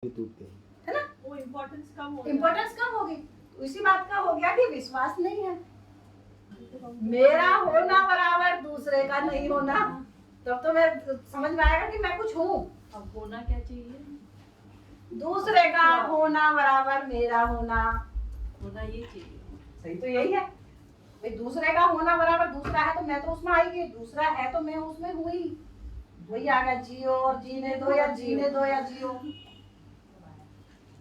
टूटते है ना, वो इम्पोर्टेंस कम हो गई। तो इसी बात का हो गया कि विश्वास नहीं है। मेरा होना बराबर दूसरे का नहीं होना, तब तो मैं समझ में आएगा कि मैं कुछ हूँ। अब होना क्या चाहिए? दूसरे का होना बराबर मेरा होना। होना ये चाहिए। सही तो यही है भाई, दूसरे का होना बराबर दूसरा है तो मैं तो उसमें आएगी, दूसरा है तो मैं उसमें हुई। वही आ गया, जियो और जीने दो या जीने दो या जियो।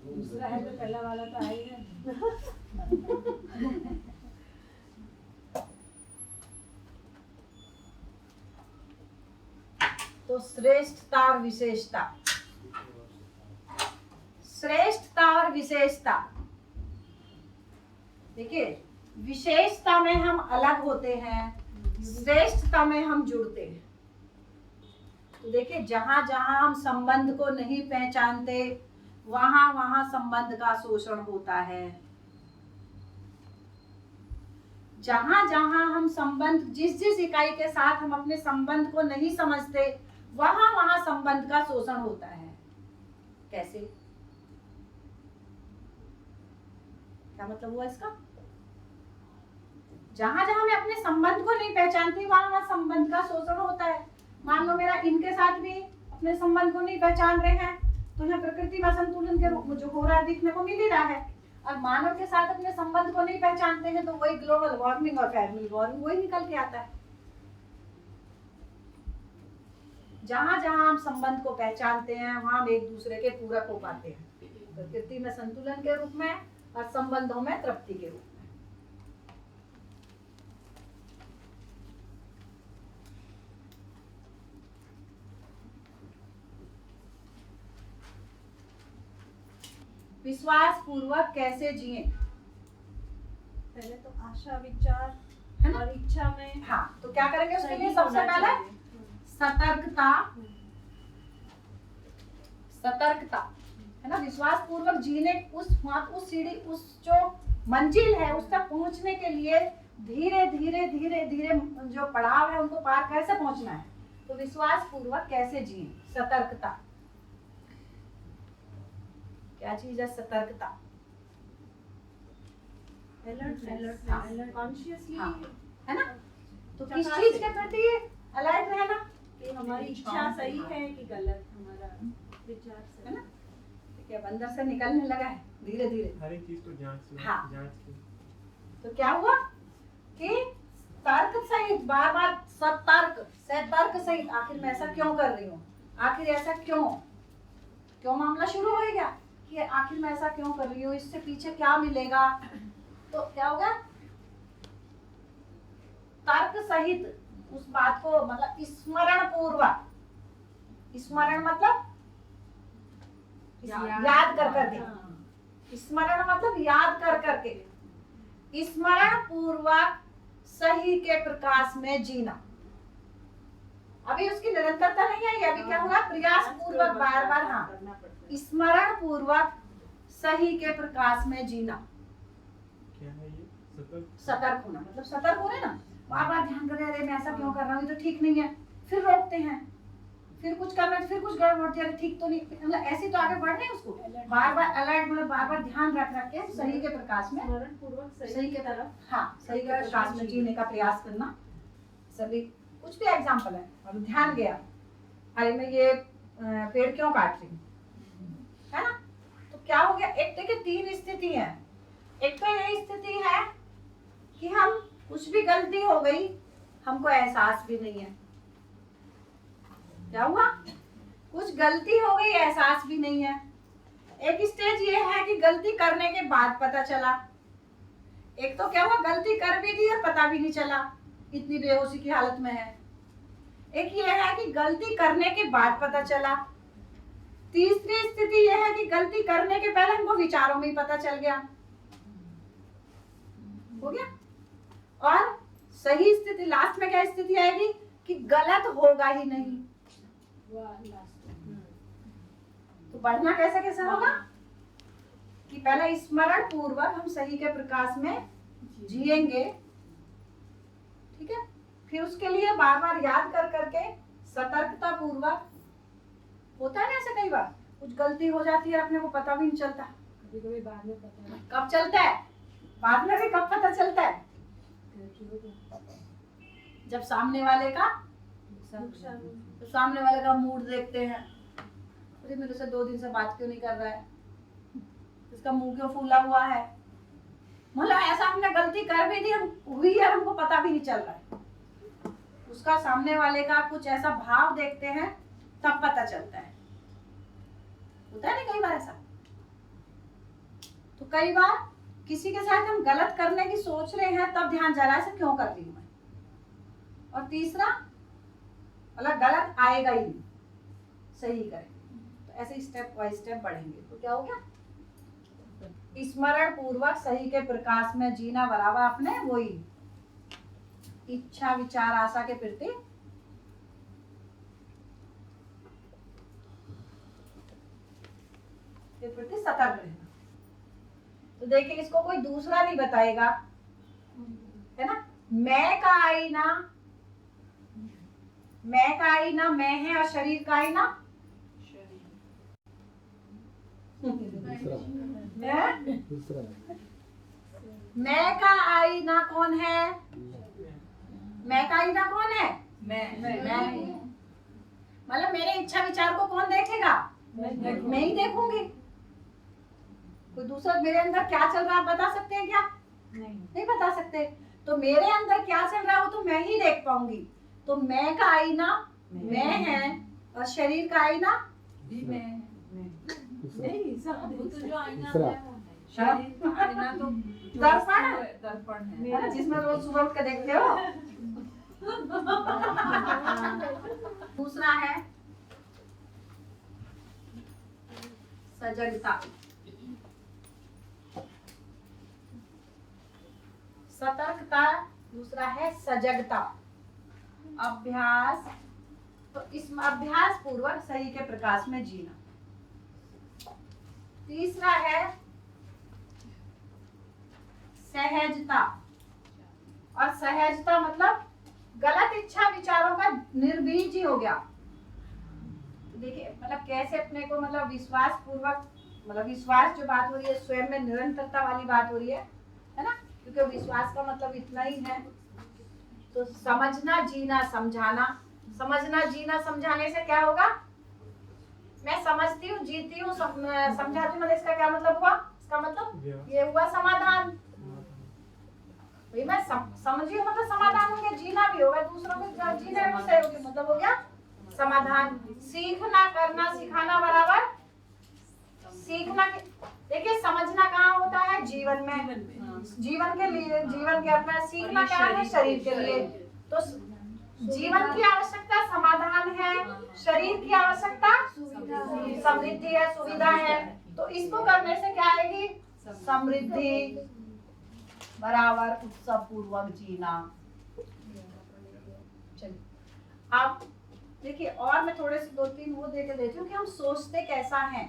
दूसरा है तो पहला वाला तो आएगा। तो श्रेष्ठता और विशेषता, श्रेष्ठता और विशेषता। देखिए, विशेषता में हम अलग होते हैं, श्रेष्ठता में हम जुड़ते हैं। तो देखिए, जहां जहां हम संबंध को नहीं पहचानते वहां वहां संबंध का शोषण होता है। जहां जहां हम संबंध, जिस जिस इकाई के साथ हम अपने संबंध को नहीं समझते वहां वहां संबंध का शोषण होता है। कैसे? क्या मतलब हुआ इसका? जहां जहां मैं अपने संबंध को नहीं पहचानती वहां वहां संबंध का शोषण होता है। मान लो मेरा इनके साथ भी अपने संबंध को नहीं पहचान रहे हैं तो यहाँ प्रकृति में संतुलन के रूप में जो हो रहा है दिखने को मिल ही रहा है। और मानव के साथ अपने संबंध को नहीं पहचानते हैं तो वही ग्लोबल वार्मिंग और फैमिली वार्मिंग वही निकल के आता है। जहां जहां हम संबंध को पहचानते हैं वहां हम एक दूसरे के पूरक हो पाते हैं, प्रकृति में संतुलन के रूप में और संबंधों में तृप्ति के रूप में। विश्वास पूर्वक कैसे जिए? पहले तो आशा, विचार है ना? और इच्छा में हाँ, तो क्या करेंगे उसके लिए? सही सबसे होना पहले चाहिए। सतर्कता, सतर्कता, है ना? विश्वास पूर्वक जीने उस सीढ़ी, उस जो मंजिल है उस तक पहुंचने के लिए धीरे धीरे धीरे धीरे जो पड़ाव है उनको पार कैसे पहुंचना है? तो विश्वास पूर्वक कैसे जिए? सतर्कता। क्या चीज है सतर्कता? अलर्ट, कॉन्शियसली, हाँ, है ना? तो किस चकाचक। चीज के प्रति अलर्ट रहना? कि हमारी इच्छा सही है कि गलत, हमारा विचार है सही ना? देखिए, अब अंदर से निकलने लगा है धीरे धीरे। हर एक चीज को जांच लो, हाँ। जांच की। तो क्या हुआ कि तर्क सहित बार बार सतर्क से तर्क सहित आखिर मैं ऐसा क्यों कर रही हूँ, आखिर ऐसा क्यों मामला शुरू हो गया कि आखिर मैं ऐसा क्यों कर रही हूँ, इससे पीछे क्या मिलेगा। तो क्या होगा? तर्क सहित उस बात को मतलब स्मरण पूर्वक, स्मरण मतलब याद कर करके, स्मरण मतलब याद कर करके, स्मरण पूर्वक सही के प्रकाश में जीना। अभी उसकी निरंतरता नहीं आई, अभी क्या हुआ? प्रयास पूर्वक बार बार, हाँ, करना पड़ता है। स्मरण पूर्वक सही के प्रकाश में जीना। क्या है ये? सतर्क। सतर्क होना मतलब सतर्क होना ना, बार बार ध्यान कर रहे, अरे मैं ऐसा क्यों कर रहा हूँ, ये तो ठीक नहीं है, फिर रोकते हैं, फिर कुछ करना, फिर कुछ गड़बड़ होती है, अरे ठीक तो नहीं, मतलब ऐसे तो आगे बढ़ रहे हैं उसको। बार बार अलर्ट मतलब बार बार ध्यान रख रख के सही के प्रकाश में, स्मरण पूर्वक सही के तरफ, हाँ, सही के प्रकाश में जीने का प्रयास करना। सभी कुछ भी एग्जाम्पल है, और ध्यान गया, अरे मैं ये पेड़ क्यों काट रही हूँ, है ना? तो क्या हो गया? एक देखिए, तीन स्थिति है। एक तो ये स्थिति है कि हम कुछ भी गलती हो गई हमको एहसास भी नहीं है। क्या हुआ? कुछ गलती हो गई, एहसास भी नहीं है। एक स्टेज ये है कि गलती करने के बाद पता चला। एक तो क्या हुआ? गलती कर भी दी और पता भी नहीं चला, इतनी बेहोशी की हालत में है। एक ये है कि गलती करने के बाद पता चला। तीसरी स्थिति यह है कि गलती करने के पहले हमको विचारों में ही पता चल गया। हो गया? और सही स्थिति लास्ट में क्या स्थिति आएगी कि गलत होगा ही नहीं। तो बढ़ना कैसे कैसे होगा कि पहले स्मरण पूर्वक हम सही के प्रकाश में जिएंगे, ठीक है? फिर उसके लिए बार बार याद कर करके सतर्कता पूर्वक, होता है ना ऐसे कई बार कुछ गलती हो जाती है अपने को पता भी नहीं चलता। कभी कभी बाद में पता है कब चलता है? बाद में भी कब पता चलता है? जब सामने वाले का नुकसान तो सामने वाले का मूड देखते हैं, अरे मेरे से 2 दिन से बात क्यों नहीं कर रहा है, इसका मुंह क्यों फूला हुआ है, मतलब ऐसा हमने गलती कर भी दी, हम हुई है, हमको पता भी नहीं चल रहा है। उसका सामने वाले का कुछ ऐसा भाव देखते हैं तब पता चलता है। होता है ना कई बार ऐसा। तो कई बार किसी के साथ हम गलत करने की सोच रहे हैं तब ध्यान जा रहा है ऐसा क्यों कर रही हूँ मैं। और तीसरा मतलब गलत आएगा ही नहीं, सही करेंगे। तो ऐसे स्टेप बाय स्टेप बढ़ेंगे तो क्या हो गया, स्मरण पूर्वक सही के प्रकाश में जीना बराबर अपने वही इच्छा विचार आशा के प्रति सतर्क रहना। तो देखिए इसको कोई दूसरा नहीं बताएगा, है ना। मैं का आईना, मैं का आईना मैं है और शरीर का आईना दूसरा मैं का आईना कौन है, मैं का आईना कौन है, मैं। मतलब मेरे इच्छा विचार को कौन देखेगा, मैं ही देखूंगी। कोई दूसरा मेरे अंदर क्या चल रहा है बता सकते हैं क्या? नहीं बता सकते। तो मेरे अंदर क्या चल रहा है वो तो मैं ही देख पाऊंगी। तो मैं का आईना मैं है और शरीर का आईना भी मैं नहीं सब वो तो जो आईना दूसरा। है वो है। शरीर का आईना तो दर्पण है है ना, जिसमें रोज सुबह उठ के देखते हो। दूसरा है सजगता, सतर्कता। दूसरा है सजगता, अभ्यास। तो इस अभ्यास पूर्वक सही के प्रकाश में जीना। तीसरा है सहजता, और सहजता मतलब गलत इच्छा विचारों का निर्बीज ही हो गया। देखिए मतलब कैसे अपने को मतलब विश्वास पूर्वक, मतलब विश्वास जो बात हो रही है स्वयं में निरंतरता वाली बात हो रही है ना, क्योंकि विश्वास का मतलब इतना ही है। तो समझना जीना समझाना, समझना जीना समझाने से क्या होगा, मैं समझती हूँ जीती हूँ समझाती हूँ, मतलब इसका क्या मतलब हुआ, इसका मतलब ये हुआ समाधान। भाई मैं समझी हूँ मतलब समाधान हो गया, जीना भी होगा, दूसरों को जीने में सहयोग मतलब हो गया समाधान। सीखना करना सिखाना बराबर सीखना। देखिए समझना कहाँ होता है, जीवन में, जीवन के लिए, जीवन के अपना। सीखना क्या है, शरीर के लिए। तो जीवन की आवश्यकता समाधान है, शरीर की आवश्यकता समृद्धि है, सुविधा है। तो इसको करने से क्या आएगी, समृद्धि बराबर उत्सव पूर्वक जीना। चलिए अब देखिए और मैं थोड़े से 2-3 वो देके देती हूँ कि हम सोचते कैसा हैं।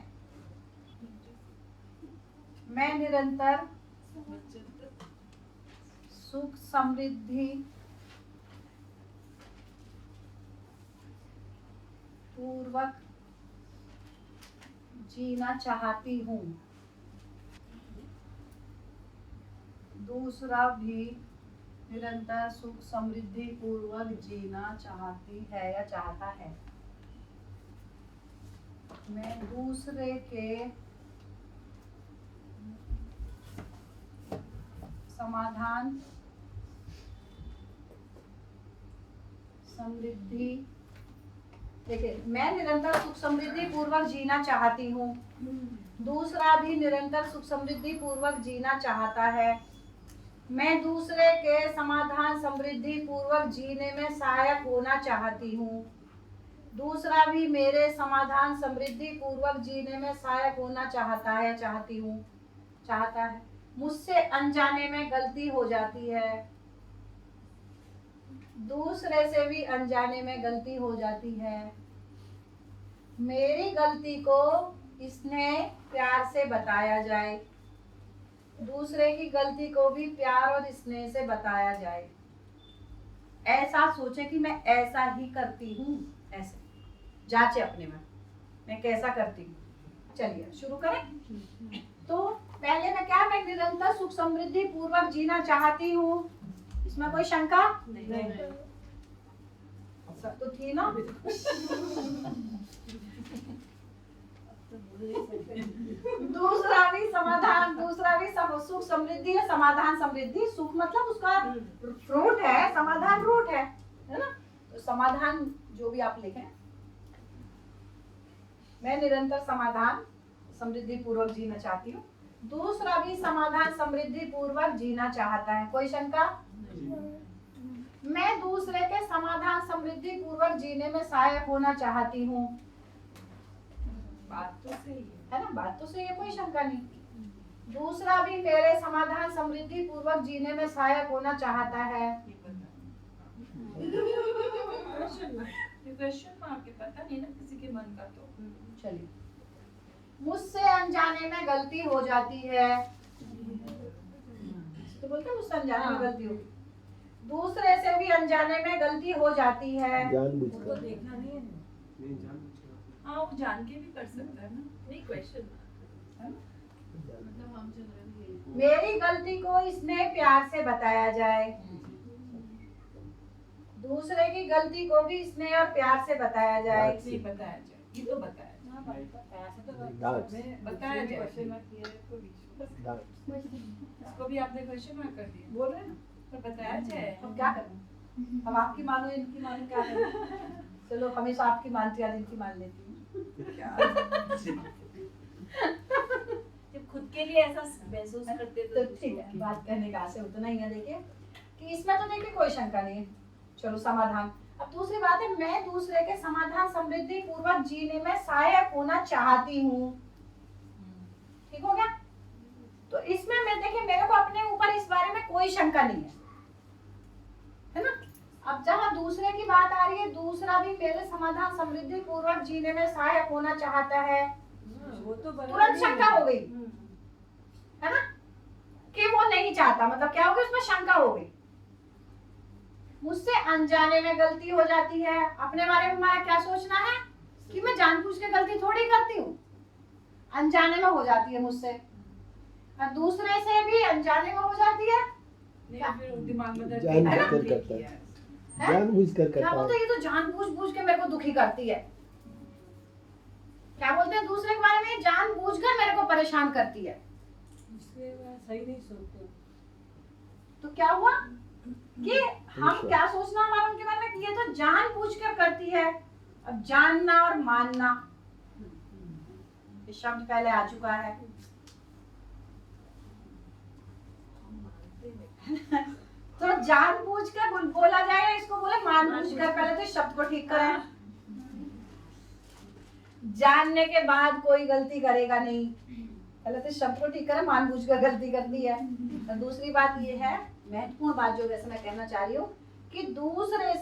मैं निरंतर सुख समृद्धि पूर्वक जीना चाहती हूँ, दूसरा भी निरंतर सुख समृद्धि पूर्वक जीना चाहती है या चाहता है। मैं दूसरे के समाधान समृद्धि, देखिए मैं निरंतर सुख समृद्धि पूर्वक जीना चाहती हूँ, दूसरा भी निरंतर सुख समृद्धि पूर्वक जीना चाहता है। मैं दूसरे के समाधान समृद्धि पूर्वक जीने में सहायक होना चाहती हूँ, दूसरा भी मेरे समाधान समृद्धि पूर्वक जीने में सहायक होना चाहता है, चाहती हूँ, चाहता है। मुझसे अनजाने में गलती हो जाती है, दूसरे से भी अनजाने में गलती हो जाती है। मेरी गलती को स्नेह प्यार से बताया जाए, दूसरे की गलती को भी प्यार और स्नेह से बताया जाए। ऐसा सोचे कि मैं ऐसा ही करती हूँ, ऐसे जांचे अपने में मैं कैसा करती हूँ। चलिए शुरू करें। तो पहले मैं निरंतर सुख समृद्धि पूर्वक जीना चाहती हूँ, इसमें कोई शंका नहीं। सब तो थी ना। दूसरा भी समाधान, दूसरा भी सुख समृद्धि है, समाधान समृद्धि। सुख मतलब उसका फ्रूट है, समाधान रूट है ना। तो समाधान जो भी आप लिखें, मैं निरंतर समाधान समृद्धि पूर्वक जीना चाहती हूँ। दूसरा भी समाधान समृद्धि पूर्वक जीना चाहता है, कोई शंका? मैं दूसरे के समाधान समृद्धि पूर्वक जीने में सहायक होना चाहती हूँ। बात तो सही है ना, बात तो सही है, कोई शंका नहीं। दूसरा भी मेरे समाधान समृद्धि पूर्वक जीने में सहायक होना चाहता है। क्वेश्चन मार्क के पता नहीं ना किसी के मन का। तो चलिए, मुझसे अनजाने में गलती हो जाती है। तो बोलते हैं मुझसे अनजाने में गलती होगी। दूसरे से भी अनजाने में गलती हो जाती है। जानबूझकर देखना नहीं है। नहीं जानबूझकर। हाँ, वो जान के भी कर सकता है ना। नहीं, क्वेश्चन मतलब हम चल रहे हैं। मेरी गलती को स्नेह प्यार से बताया जाए। दूसरे की गलती को भी स्नेह और प्यार से बताया जाए। नहीं बताया जाए, ये तो बताया जाए। डांट बताया जाए। डांट इसको भी आपने क्वेश्चन मार्क कर दिया। बोल रहे हैं ना, पर बताया जाए। हम क्या करें? अब आपकी मानो इनकी मानो, क्या करें? चलो हमेशा आपकी मानती आज इनकी मान लेती हूँ। जब खुद के लिए ऐसा महसूस करते तो ठीक है, बात कहने का आशय उतना ही है। देखिए कि इसमें तो देखिए कोई शंका नहीं है। चलो समाधान। अब दूसरी बात है, मैं दूसरे के समाधान समृद्धि पूर्वक जीने में सहायक होना चाहती हूँ। ठीक हो गया? तो इसमें मैं देखिए, मेरे को अपने ऊपर इस बारे में कोई शंका नहीं है ना। अब जहाँ दूसरे की बात आ रही है, दूसरा भी मेरे समाधान समृद्धि पूर्वक जीने में सहायक होना चाहता है, वो तो तुरंत शंका हो गई है ना कि वो नहीं चाहता। मतलब क्या हो गया, उसमें शंका हो गई। मुझसे अनजाने में गलती हो जाती है। अपने बारे में हमारा क्या सोचना है कि मैं जानबूझ के गलती थोड़ी करती हूँ, अनजाने में हो जाती है मुझसे। और दूसरे से भी अनजाने में हो जाती है। नहीं, फिर दिमाग में दर्द जानबूझकर करता है, जानबूझकर क्या करता बोलते है। हैं, ये तो जानबूझ के मेरे को दुखी करती है। क्या बोलते हैं, दूसरे के बारे में जानबूझकर मेरे को परेशान करती है। सही नहीं सोचते। तो क्या हुआ कि हम क्या सोचना हमारा उनके बारे में कि ये तो जानबूझकर करती है। अब जानना और मानना, ये शब्द पहले आ चुका है। तो जानबूझकर बोला जाएगा, इसको बोले मानबूझकर। पहले तो इस शब्द को ठीक करें। जानने के बाद कोई गलती करेगा नहीं, पहले तो इस शब्द को ठीक करें। मानबूझकर गलती कर दी है। और दूसरी बात ये है, महत्वपूर्ण बात जो वैसे मैं कहना चाह रही हूँ कि दूसरे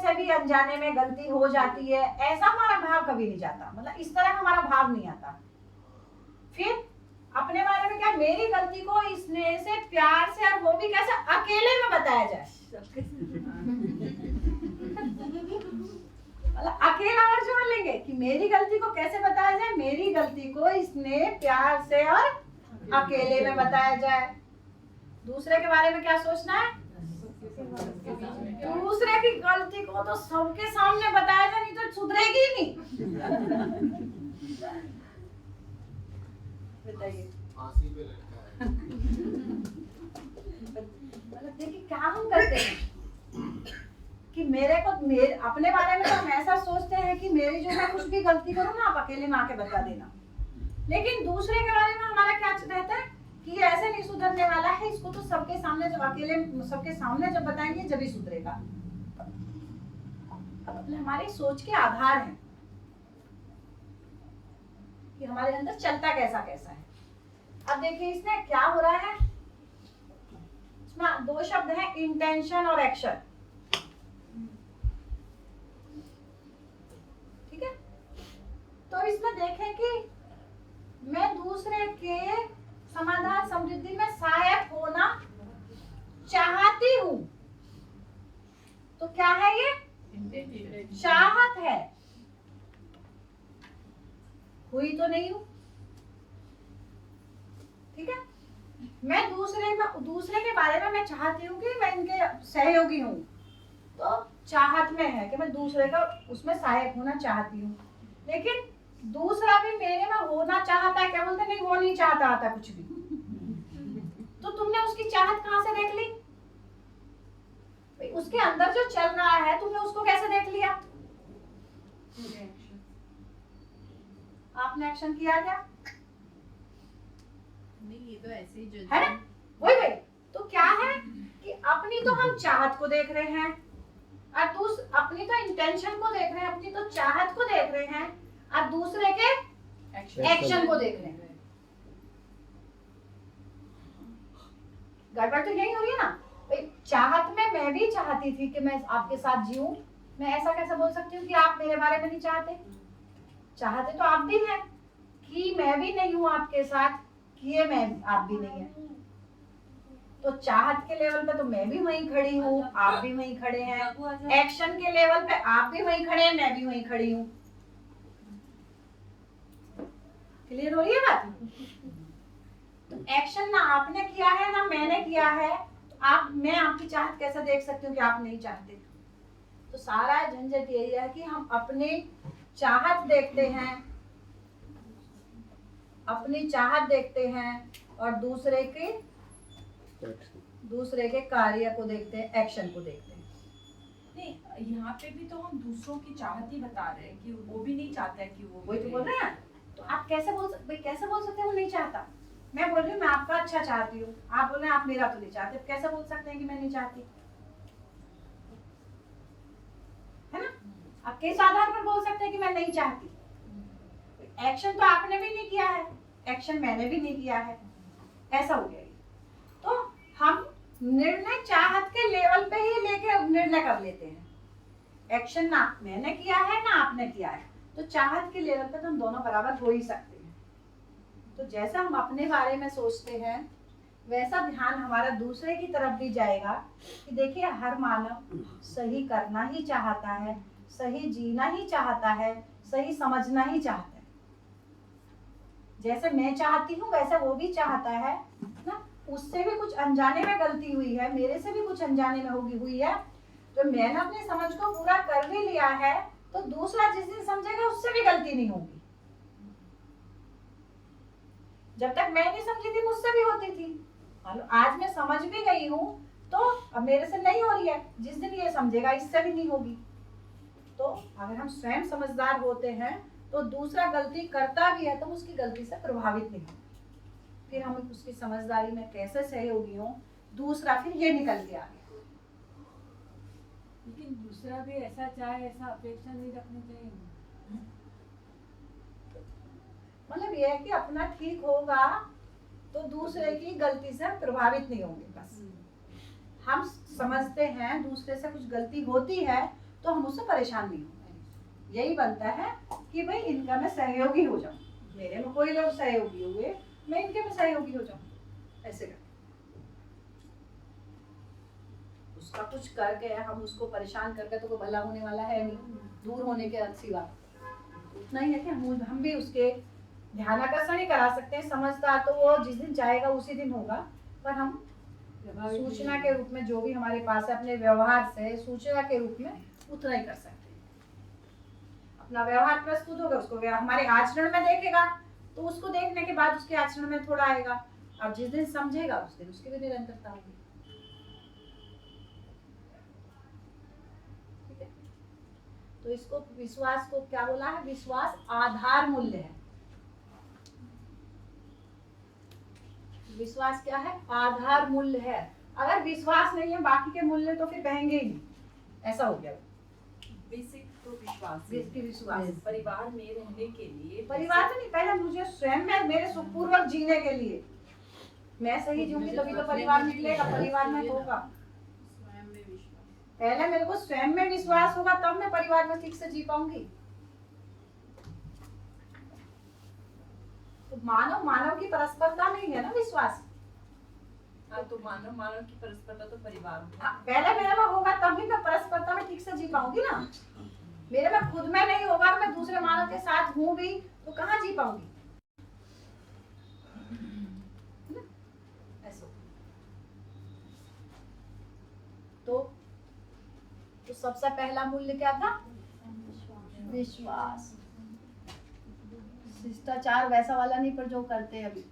से भी अनजाने में गलती हो जाती है, ऐसा हमारा भाव कभी नहीं जाता। मतलब इस तरह हमारा भाव नहीं आता। फिर अपने बारे में क्या, मेरी गलती को स्नेह से प्यार से, और वो भी कैसे, अकेले में बताया जाए। मतलब अकेला और जोड़ लेंगे कि मेरी गलती को कैसे बताया जाए। मेरी गलती को स्नेह प्यार से और अकेले में बताया जाए। दूसरे के बारे में क्या सोचना है, दूसरे की गलती को तो सबके सामने बताया जाए, नहीं तो सुधरेगी ही नहीं। बताइए, फांसी पे लटका है। मतलब देखिए क्या हम करते हैं कि अपने बारे में तो हम ऐसा सोचते हैं कि मेरी जो मैं कुछ भी गलती करूँ ना, आप अकेले में आके बता देना। लेकिन दूसरे के बारे में हमारा क्या रहता है कि ये ऐसे नहीं सुधरने वाला है, इसको तो सबके सामने जब बताएंगे जब ही सुधरेगा। मतलब हमारी सोच के आधार है कि हमारे अंदर चलता कैसा कैसा है। अब देखिए इसमें क्या हो रहा है, इसमें दो शब्द हैं, इंटेंशन और एक्शन। ठीक है, तो इसमें देखें कि मैं दूसरे के समाधान समृद्धि में सहायक होना चाहती हूँ। तो क्या है ये, चाहत है। हुई तो नहीं हूँ, ठीक है। मैं दूसरे के बारे में मैं चाहती हूँ कि मैं इनके सहयोगी हूँ, तो चाहत में है कि मैं दूसरे का उसमें सहायक होना चाहती हूँ। लेकिन दूसरा भी मेरे में होना चाहता है, क्या बोलते नहीं, वो नहीं चाहता आता कुछ भी। तो तुमने उसकी चाहत कहाँ से देख ली? भाई उसके अंदर जो चल रहा है तुमने उसको कैसे देख लिया? आपने एक्शन किया क्या? नहीं, ये तो ऐसे ही जो है ना, वही। तो क्या है कि अपनी तो हम चाहत को देख रहे हैं, और अपनी तो इंटेंशन को देख रहे हैं, अपनी तो चाहत को देख रहे हैं, और दूसरे के एक्शन को देख रहे हैं। गड़बड़ तो यही हो रही है ना भाई। चाहत में मैं भी चाहती थी कि मैं आपके साथ जीऊं, मैं ऐसा कैसे बोल सकती हूँ कि आप मेरे बारे में नहीं चाहते? चाहते तो आप भी हैं कि मैं भी नहीं हूँ आपके साथ, किए मैं आप भी नहीं है। तो चाहत के लेवल पे तो मैं भी वहीं खड़ी हूँ, आप भी वहीं खड़े हैं। एक्शन के लेवल पे आप भी वहीं खड़े हैं, मैं भी वहीं खड़ी हूँ। क्लियर हो रही है बात? तो एक्शन ना आपने किया है ना मैंने किया है, तो मैं आपकी चाहत कैसे देख सकती हूँ कि आप नहीं चाहते? तो सारा झंझट यही है कि हम अपने चाहत देखते हैं, अपनी चाहत देखते हैं, और दूसरे के कार्य को देखते हैं, एक्शन को देखते हैं। नहीं, यहाँ पे भी तो हम दूसरों की चाहत ही बता रहे हैं कि वो भी नहीं चाहता है कि वो वही तो बोल रहे हैं। तो आप कैसे बोल सकते हैं वो नहीं चाहता? मैं बोल रही हूँ मैं आपका अच्छा चाहती हूँ, आप बोल रहे हैं आप मेरा तो नहीं चाहते, कैसे बोल सकते हैं कि मैं नहीं चाहती? है ना, आप किस आधार पर बोल सकते हैं कि मैं नहीं चाहती? एक्शन तो आपने भी नहीं किया है, एक्शन मैंने भी नहीं किया है, ऐसा हो गया। तो हम निर्णय चाहत के लेवल पे ही लेके निर्णय कर लेते हैं। एक्शन ना मैंने किया है ना आपने किया है, तो चाहत के लेवल पे तो हम दोनों बराबर हो ही सकते हैं। तो जैसा हम अपने बारे में सोचते हैं वैसा ध्यान हमारा दूसरे की तरफ भी जाएगा कि देखिए हर मानव सही करना ही चाहता है, सही जीना ही चाहता है, सही समझना ही चाहता है। जैसे मैं चाहती हूँ वैसे वो भी चाहता है ना। उससे भी कुछ अनजाने में गलती हुई है, मेरे से भी कुछ अनजाने में हुई है, तो मैंने अपनी समझ को पूरा कर भी लिया है, तो दूसरा जिस दिन समझेगा उससे भी गलती नहीं होगी। जब तक मैं नहीं समझी थी मुझसे भी होती थी, आज मैं समझ भी गई हूँ तो अब मेरे से नहीं हो रही है, जिस दिन ये समझेगा इससे भी नहीं होगी। तो अगर हम स्वयं समझदार होते हैं तो दूसरा गलती करता भी है तो उसकी गलती से प्रभावित नहीं होगा। फिर हम उसकी समझदारी में कैसे सहयोगी हों, दूसरा फिर ये निकल के आ गया। लेकिन दूसरा भी ऐसा चाहे, ऐसा अपेक्षा नहीं रखनी चाहिए। मतलब ये है कि अपना ठीक होगा तो दूसरे की गलती से प्रभावित नहीं होंगे। बस हम समझते हैं दूसरे से कुछ गलती होती है तो हम उससे परेशान नहीं होंगे। यही बनता है कि भाई इनका मैं सहयोगी हो जाऊं, मेरे में कोई लोग सहयोगी हुए मैं इनके में सहयोगी हो जाऊं, ऐसे कर उसका कुछ करके हम उसको परेशान करके तो कोई भला होने वाला है नहीं, दूर होने के सिवा उतना ही है कि हम भी उसके ध्यान आकर्षण ही करा सकते हैं। समझदार तो वो जिस दिन चाहेगा उसी दिन होगा, पर हम सूचना के रूप में जो भी हमारे पास है अपने व्यवहार से सूचना के रूप में उतना ही कर सकते हैं। अपना व्यवहार प्रस्तुत होगा, उसको हमारे आचरण में देखेगा तो उसको देखने के बाद उसके आचरण में थोड़ा आएगा, और जिस दिन समझेगा उस दिन उसकी भी निरंतरता होगी। ठीक है, तो इसको विश्वास को क्या बोला है? विश्वास आधार मूल्य है। विश्वास क्या है? आधार मूल्य है। अगर विश्वास नहीं है बाकी के मूल्य तो फिर बहेंगे ही नहीं, ऐसा हो गया। बेसिक तो विश्वास, विश्वास परिवार में रहने के लिए, परिवार तो नहीं, पहले मुझे स्वयं में मेरे सुखपूर्वक जीने के लिए मैं सही जीऊंगी तभी तो परिवार निकलेगा, परिवार में होगा। स्वयं में विश्वास, पहले मेरे को स्वयं में विश्वास होगा तब मैं परिवार में ठीक से जी पाऊंगी। तो मानव की परस्परता नहीं है ना विश्वास। हाँ, तो मानव की परस्परता तो परिवार में। पहले मेरे में होगा तभी मैं परस्परता में ठीक से जी पाऊंगी ना। मेरे में खुद में नहीं होगा, मैं दूसरे मानव के साथ हूँ भी तो कहाँ जी पाऊंगी? है ना? ऐसे तो सबसे पहला मूल्य क्या था? विश्वास। शिष्टाचार वैसा वाला नहीं, पर जो करते हैं अभी।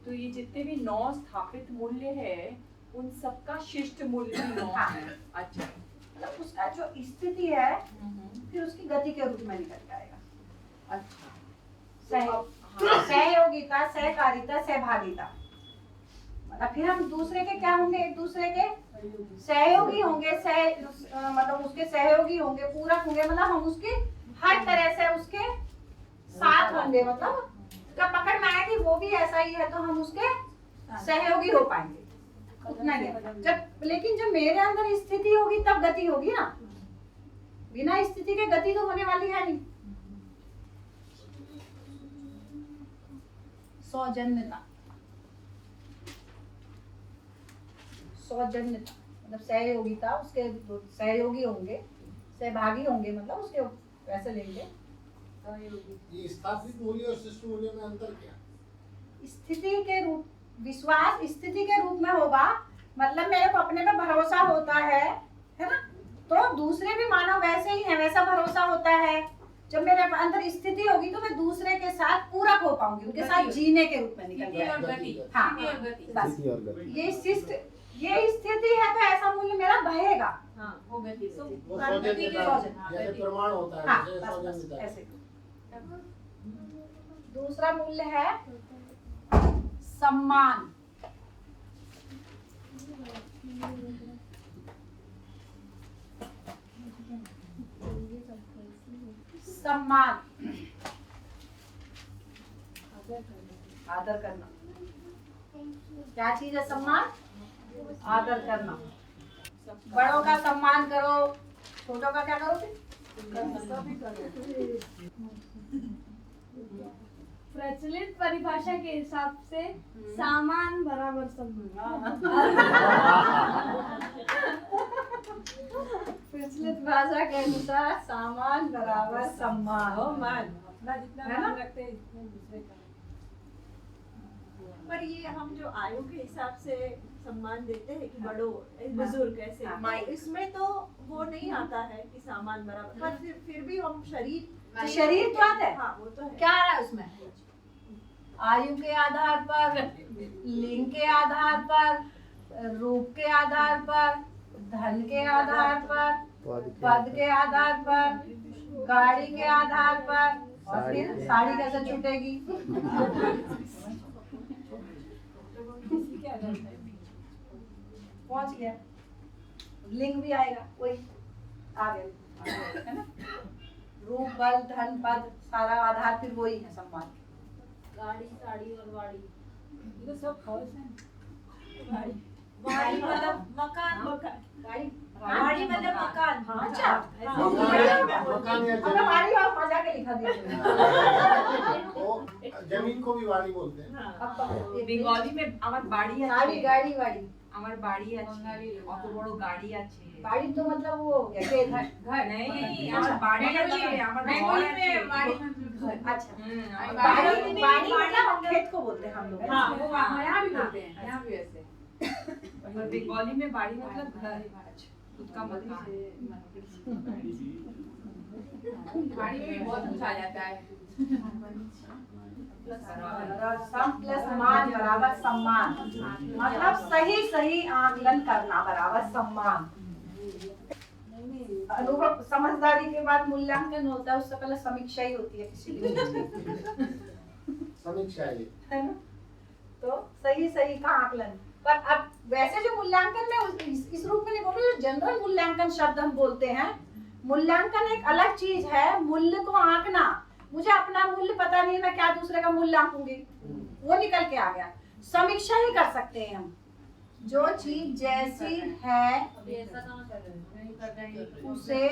तो ये जितने भी 9 स्थापित मूल्य है उन सबका शिष्ट मूल्य 9 हाँ। है। अच्छा। मतलब उसका जो स्थिति है फिर उसकी गति के रूप में निकल के आएगा। अच्छा। सहयोगिता, सहकारिता, सहभागिता। मतलब फिर हम दूसरे के क्या होंगे? एक दूसरे के सहयोगी होंगे, मतलब उसके सहयोगी होंगे, पूरक होंगे, मतलब हम उसके हर तरह से उसके साथ होंगे। मतलब उसका पकड़ में आया कि वो भी ऐसा ही है तो हम उसके सहयोगी हो पाएंगे। उतना ही है। जब लेकिन जब मेरे अंदर स्थिति होगी तब गति होगी ना, बिना स्थिति के गति तो होने वाली है नहीं। सौजन्यता, सौजन्यता मतलब सहयोगिता, उसके सहयोगी होंगे, सहभागी होंगे, मतलब उसके वैसे लेंगे। ये स्थापित मूल्य और शिष्ट मूल्य में अंतर क्या? स्थिति के रूप, विश्वास स्थिति के रूप में होगा, मतलब मेरे को अपने पे भरोसा होता है ना? तो दूसरे भी मानव वैसे ही है, वैसा भरोसा होता है। जब मेरे अंदर स्थिति होगी तो मैं दूसरे के साथ पूरक हो पाऊंगी, उनके साथ जीने के रूप में निकल स्थिति और जाएगा। गति। हाँ, स्थिति और गति। बस स्थिति और गति। ये स्थिति है तो ऐसा मूल्य मेरा बहेगा। हाँ वो गति वो गति सौजन्यता सौजन्य। जैसे प्रमाण होता है हाँ, जैसे बस बस सौजन्यता। ऐसे। दूसरा मूल्य है सम्मान। सम्मान, आदर करना। क्या चीज है सम्मान? आदर करना। बड़ों का सम्मान करो, छोटों का क्या करोगे? प्रचलित परिभाषा के हिसाब से सामान बराबर सम्मान। प्रचलित भाषा के अनुसार सामान बराबर सम्मान। अपना जितना है ना? मान रखते हैं इतने दूसरे का। पर ये हम जो आयु के हिसाब से सम्मान देते हैं कि बड़ों बुजुर्ग ऐसे, हाँ। इसमें तो वो नहीं आता है कि सामान बराबर, पर फिर भी हम तो शरीर तो आता है। हाँ वो तो है। क्या आ रहा है उसमें? आयु के आधार पर, लिंग के आधार पर, रूप के आधार पर, धन के आधार पर, पद के आधार पर, गाड़ी के आधार पर, और फिर साड़ी कैसे छूटेगी? पहुंच गया। लिंग भी आएगा, वही आ गया, है ना? रूप, बल, धन, पद, सारा आधार फिर वही है सम्मान। गाड़ी साड़ी और वाड़ी। ये तो सब फॉल्स है। वाड़ी मतलब मकान, गाड़ी वाड़ी मतलब मकान। अच्छा, मकान या हमने वाड़ी और मजा के लिखा दिया। तो जमीन को भी वाड़ी बोलते हैं। बेंगली में আমার বাড়ি गाड़ी আছে, गाड़ी वाड़ी আমার বাড়ি আছে, অত বড় গাড়ি আছে। गाड़ी तो मतलब वो हो गया खेत है। घर नहीं, আমার বাড়ি আছে, আমার ঘর আছে। अच्छा, আমার बाड़ी बाड़ी मतलब हम खेत को बोलते हैं हम लोग। हाँ, वो यहाँ भी बोलते हैं, यहाँ भी ऐसे। पर बंगाली में बाड़ी मतलब घर, खुद का मकान। बाड़ी में बहुत कुछ आ जाता है। सम प्लस मान बराबर सम्मान, मतलब सही सही आकलन करना बराबर सम्मान। अनुभव समझदारी के बाद मूल्यांकन होता है, उससे पहले समीक्षा ही होती है किसी भी चीज की, समीक्षा है ना? तो सही सही का आकलन। पर अब वैसे जो मूल्यांकन में इस रूप में नहीं बोल रही, जनरल मूल्यांकन शब्द हम बोलते हैं। मूल्यांकन एक अलग चीज है, मूल्य को आंकना। मुझे अपना मूल्य पता नहीं, मैं क्या दूसरे का मूल्य आंकूंगी? वो निकल के आ गया। समीक्षा ही कर सकते हैं हम, जो चीज जैसी है अभी ऐसा कहाँ कर रहे हैं? नहीं कर रहे हैं। उसे